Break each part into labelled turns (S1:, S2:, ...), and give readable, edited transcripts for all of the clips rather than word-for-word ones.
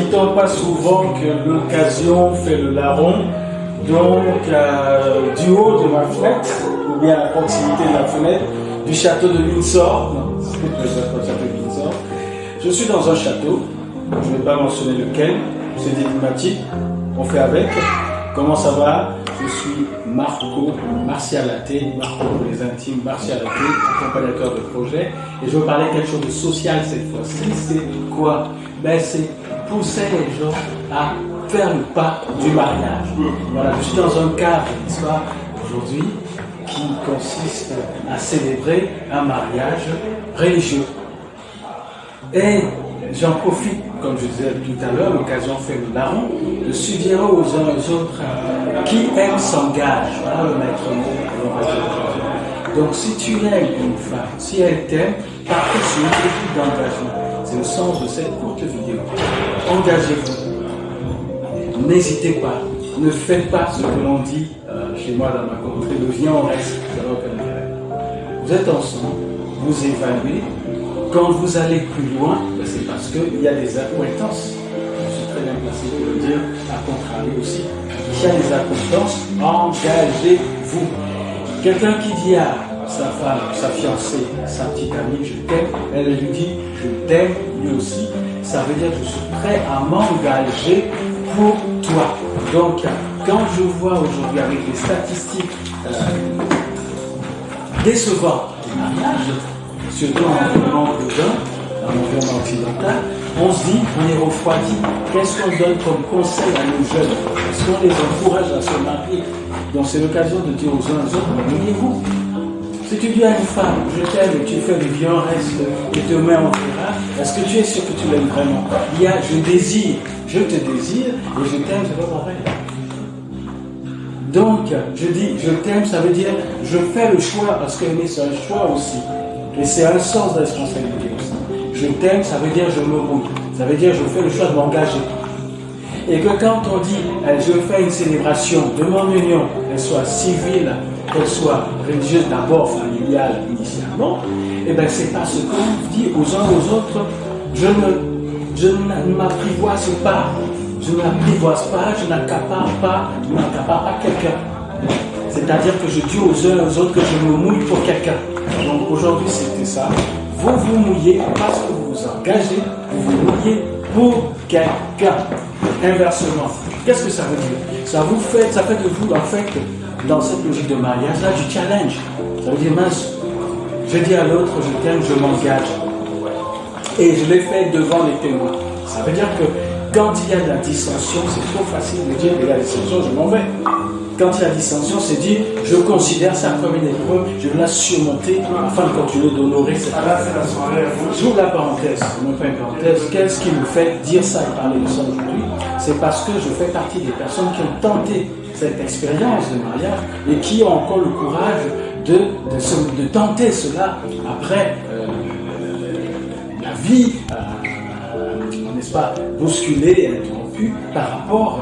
S1: dit-on pas souvent que l'occasion fait le larron? Donc, du haut de ma fenêtre, ou bien à proximité de la fenêtre, du château de Windsor, non, c'est le château de Windsor, je suis dans un château, je ne vais pas mentionner lequel, c'est énigmatique, on fait avec. Comment ça va? Je suis Marco Marcialaté, Marco pour les intimes, Marcialaté, accompagnateur de projet, et je veux parler quelque chose de social cette fois-ci. C'est quoi? Ben, c'est pousser les gens à faire le pas du mariage. Voilà, je suis dans un cadre d'histoire aujourd'hui qui consiste à célébrer un mariage religieux. Et j'en profite, comme je disais tout à l'heure, l'occasion fait le larron, de suggérer aux uns et aux autres qui aime s'engage. Voilà le maître mot. Donc si tu aimes une femme, si elle t'aime, partez sur une équipe d'engagement. C'est le sens de cette courte vidéo. Engagez-vous. N'hésitez pas. Ne faites pas ce que l'on dit chez moi dans ma contrée, le viens on reste. Ça n'a aucun intérêt. Vous êtes ensemble, vous évaluez. Quand vous allez plus loin, ben c'est parce qu'il y a des accointances. Je suis très bien placé pour le dire, à contrario aussi. Il y a des accointances, engagez-vous. Quelqu'un qui dit à sa femme, sa fiancée, sa petite amie, je t'aime, elle lui dit, je t'aime lui aussi, ça veut dire que je suis prêt à m'engager pour toi. Donc, quand je vois aujourd'hui avec les statistiques décevantes du mariage, surtout en environnement occidental, on se dit, on est refroidi. Qu'est-ce qu'on donne comme conseil à nos jeunes? Est-ce qu'on les encourage à se marier? Donc c'est l'occasion de dire aux uns aux autres, mariez-vous. Si tu dis à une femme, je t'aime et tu fais du vieux reste et te mets en terrain, est-ce que tu es sûr que tu l'aimes vraiment? Il y a je désire, je te désire et je t'aime, c'est pas pareil. Donc, je dis je t'aime, ça veut dire je fais le choix, parce qu'aimer c'est un choix aussi. Et c'est un sens de responsabilité aussi. Je t'aime, ça veut dire je me mouille. Ça veut dire je fais le choix de m'engager. Et que quand on dit je fais une célébration de mon union, qu'elle soit civile, qu'elle soit religieuse d'abord, familiale initialement, et bien c'est parce qu'on dit aux uns aux autres, je ne m'apprivoise pas, je n'accapare pas quelqu'un. C'est-à-dire que je dis aux uns aux autres que je me mouille pour quelqu'un. Donc aujourd'hui c'était ça. Vous vous mouillez parce que vous vous engagez, vous vous mouillez pour quelqu'un. Inversement, qu'est-ce que ça veut dire? Ça fait de vous en fait, dans cette logique de mariage là, du challenge. Ça veut dire mince, je dis à l'autre je t'aime, je m'engage. Et je l'ai fait devant les témoins. Ça veut dire que quand il y a de la dissension, c'est trop facile de dire qu'il y a de la dissension, je m'en vais. Quand il y a dissension, c'est dit, je considère ça comme une épreuve, je vais la surmonter afin de continuer d'honorer cette épreuve. J'ouvre la parenthèse, non pas une parenthèse, qu'est-ce qui me fait dire ça et parler de ça aujourd'hui? C'est parce que je fais partie des personnes qui ont tenté cette expérience de mariage et qui ont encore le courage de tenter cela après la vie, n'est-ce pas, bousculée et interrompue par rapport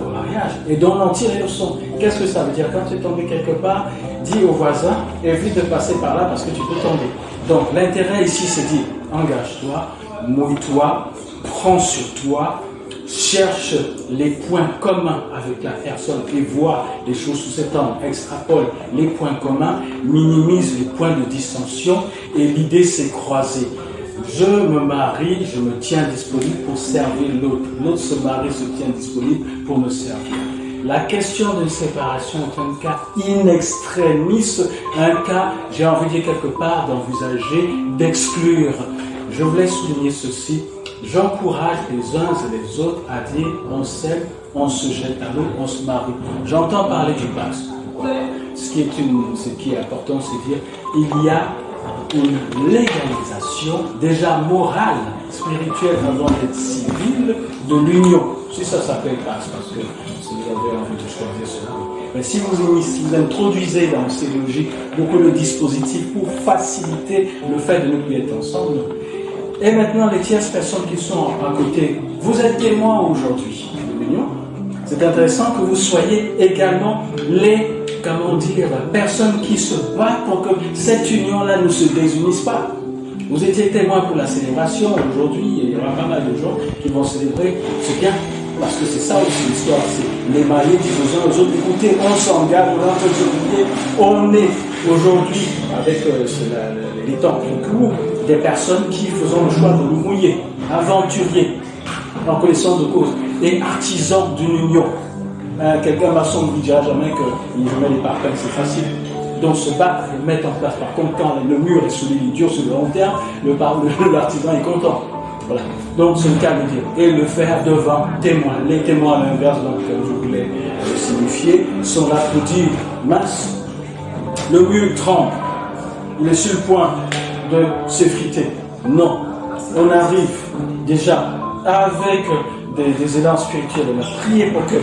S1: au mariage, et dont on en tire les leçons. Qu'est-ce que ça veut dire? Quand tu es tombé quelque part, dis au voisin, évite de passer par là parce que tu peux tomber. Donc l'intérêt ici, c'est dit, engage-toi, mouille-toi, prends sur toi, cherche les points communs avec la personne et vois les choses sous cet angle, extrapole les points communs, minimise les points de dissension, et l'idée c'est croiser. Je me marie, je me tiens disponible pour servir l'autre. L'autre se marie, se tient disponible pour me servir. La question d'une séparation est un cas in extremis, un cas, j'ai envie de dire quelque part, d'envisager, d'exclure. Je voulais souligner ceci. J'encourage les uns et les autres à dire on s'aime, on se jette à l'eau, on se marie. J'entends parler du passe. Ce qui est important, c'est de dire il y a une légalisation déjà morale, spirituelle avant d'être civile de l'union. Si ça s'appelle passe, parce que si vous avez envie de choisir cela. Mais si vous introduisez dans ces logiques beaucoup de dispositifs pour faciliter le fait de ne plus être ensemble. Et maintenant, les tierces personnes qui sont à côté, vous êtes témoins aujourd'hui de l'union. C'est intéressant que vous soyez également les, comment dire, personnes qui se battent pour que cette union-là ne se désunisse pas. Vous étiez témoin pour la célébration. Aujourd'hui, il y aura pas mal de gens qui vont célébrer. C'est bien, parce que c'est ça aussi l'histoire. C'est les mariés qui disent aux uns aux autres, écoutez, on s'engage, on est en train de se marier. On est aujourd'hui, avec les temps qui courent, des personnes qui faisons le choix de nous mouiller, aventuriers, en connaissance de cause, et artisans d'une union. Quelqu'un maçon ne dira jamais que je mets les parpaings, c'est facile. Donc se battre, le mettre en place. Par contre, quand le mur est solide, il dur sur le long terme, l'artisan est content. Voilà. Donc c'est le cas de dire. Et le faire devant témoins. Les témoins à l'inverse, donc je voulais signifier, sont là pour dire, mince, le mur tremble, il est sur le point de s'effriter. Non, on arrive déjà avec des élans spirituels, on a prié pour que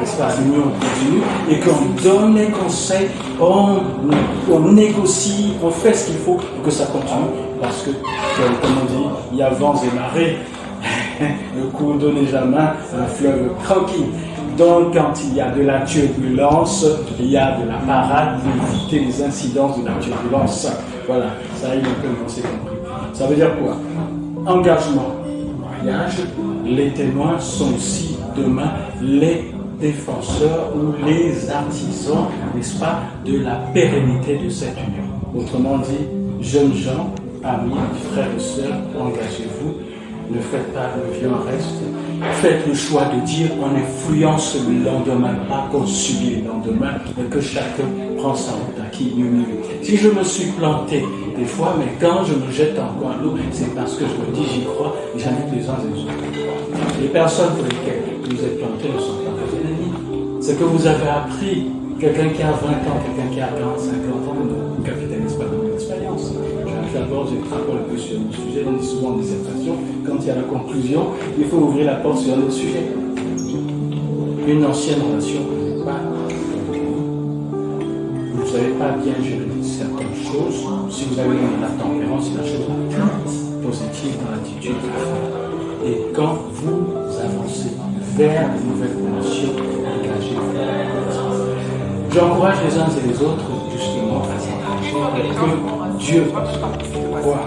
S1: l'espace d'union continue et qu'on donne les conseils, on négocie, on fait ce qu'il faut pour que ça continue, parce que, comme on dit, il y a vents et marées, le cours d'eau n'est jamais un fleuve tranquille. Donc, quand il y a de la turbulence, il y a de la parade pour éviter les incidences de la turbulence. Voilà, ça arrive un peu, on s'est compris. Ça veut dire quoi? Engagement, mariage. Les témoins sont aussi demain les défenseurs ou les artisans, n'est-ce pas, de la pérennité de cette union. Autrement dit, jeunes gens, amis, frères et sœurs, engagez-vous. Ne faites pas le vieux reste. Faites le choix de dire on influence le lendemain, pas qu'on subit le lendemain, mais que chacun prend sa route à qui mieux mieux. Si je me suis planté des fois, mais quand je me jette encore à l'eau, c'est parce que je me dis j'y crois et j'invite les uns et les autres. Les personnes pour lesquelles vous êtes plantés ne sont pas vos ennemis. Ce que vous avez appris, quelqu'un qui a 20 ans, quelqu'un qui a 40, 50 ans, ne capitalise pas dans l'expérience. D'abord, j'extrapole un peu sur le sujet, on dit souvent en dissertation, quand il y a la conclusion, il faut ouvrir la porte sur un autre sujet. Une ancienne relation, vous ne savez pas bien gérer certaines choses. Si vous avez la tempérance, c'est la chose la plus positive dans l'attitude de la femme. Et quand vous avancez vers de nouvelles relations, engagez-vous. J'encourage les uns et les autres, justement, à s'engager et que Dieu, pourquoi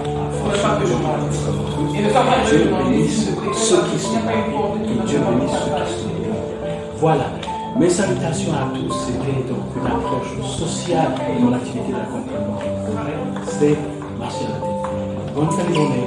S1: Dieu bénisse ceux qui sont mariés, que Dieu bénisse ceux qui sont mariés. Voilà. Mes salutations à tous, c'était donc une approche sociale de mon activité d'accompagnement. C'est Martial. Bonne fin de journée.